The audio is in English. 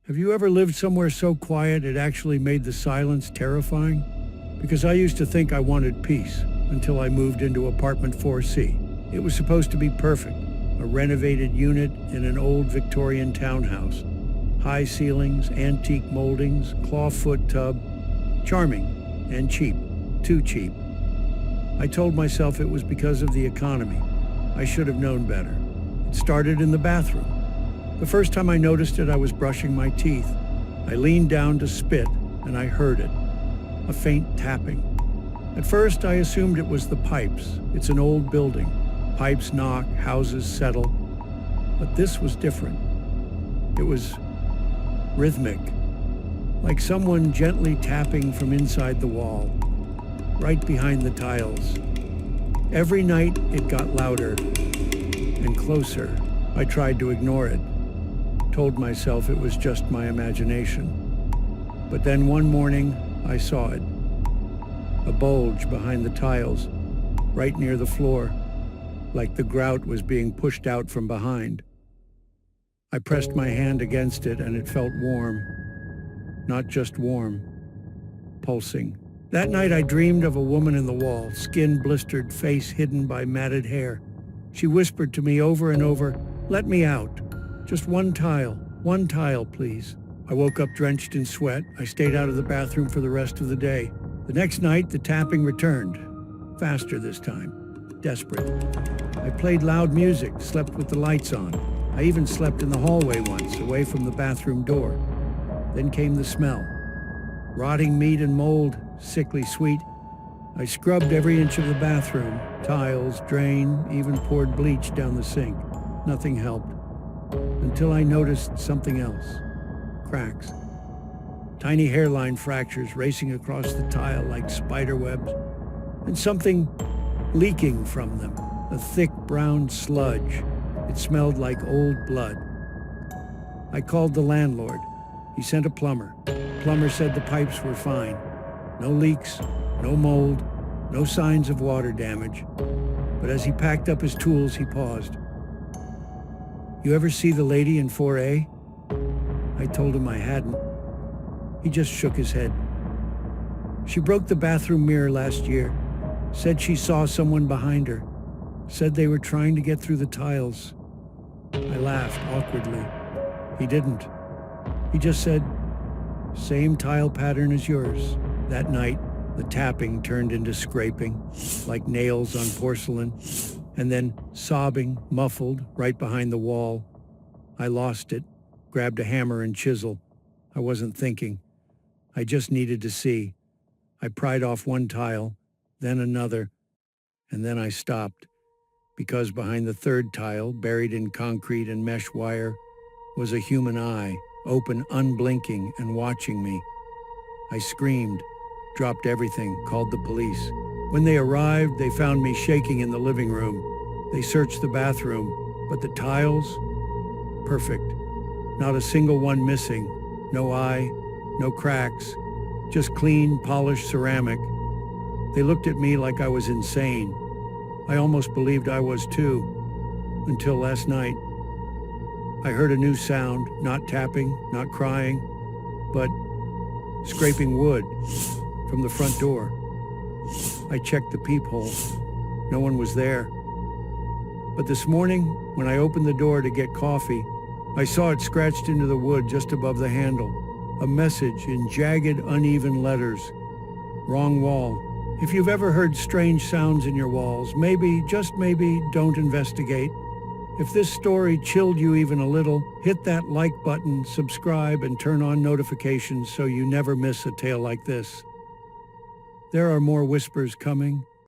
Have you ever lived somewhere so quiet it actually made the silence terrifying? Because I used to think I wanted peace until I moved into apartment 4C. It was supposed to be perfect, a renovated unit in an old Victorian townhouse. High ceilings, antique moldings, clawfoot tub. Charming and cheap, too cheap. I told myself it was because of the economy. I should have known better. It started in the bathroom. The first time I noticed it, I was brushing my teeth. I leaned down to spit, and I heard it, a faint tapping. At first, I assumed it was the pipes. It's an old building. Pipes knock, houses settle. But this was different. It was rhythmic, like someone gently tapping from inside the wall, right behind the tiles. Every night, it got louder and closer. I tried to ignore it. Told myself it was just my imagination. But then one morning, I saw it. A bulge behind the tiles, right near the floor, like the grout was being pushed out from behind. I pressed my hand against it and it felt warm. Not just warm, pulsing. That night I dreamed of a woman in the wall, skin blistered, face hidden by matted hair. She whispered to me over and over, "Let me out. Just one tile, please." I woke up drenched in sweat. I stayed out of the bathroom for the rest of the day. The next night, the tapping returned. Faster this time. Desperate. I played loud music, slept with the lights on. I even slept in the hallway once, away from the bathroom door. Then came the smell. Rotting meat and mold, sickly sweet. I scrubbed every inch of the bathroom, tiles, drain, even poured bleach down the sink. Nothing helped. Until I noticed something else. Cracks. Tiny hairline fractures racing across the tile like spider webs. And something leaking from them. A thick brown sludge. It smelled like old blood. I called the landlord. He sent a plumber. Plumber said the pipes were fine. No leaks, no mold, no signs of water damage. But as he packed up his tools, he paused. "You ever see the lady in 4A? I told him I hadn't. He just shook his head. "She broke the bathroom mirror last year. Said she saw someone behind her. Said they were trying to get through the tiles." I laughed awkwardly. He didn't. He just said, "Same tile pattern as yours." That night, the tapping turned into scraping, like nails on porcelain, and then sobbing, muffled, right behind the wall. I lost it, grabbed a hammer and chisel. I wasn't thinking. I just needed to see. I pried off one tile, then another, and then I stopped, because behind the third tile, buried in concrete and mesh wire, was a human eye, open, unblinking, and watching me. I screamed, dropped everything, called the police. When they arrived, they found me shaking in the living room. They searched the bathroom, but the tiles, perfect. Not a single one missing. No eye, no cracks, just clean, polished ceramic. They looked at me like I was insane. I almost believed I was too, until last night. I heard a new sound, not tapping, not crying, but scraping wood from the front door. I checked the peephole. No one was there. But this morning, when I opened the door to get coffee, I saw it scratched into the wood just above the handle. A message in jagged, uneven letters. Wrong wall. If you've ever heard strange sounds in your walls, maybe, just maybe, don't investigate. If this story chilled you even a little, hit that like button, subscribe, and turn on notifications so you never miss a tale like this. There are more whispers coming,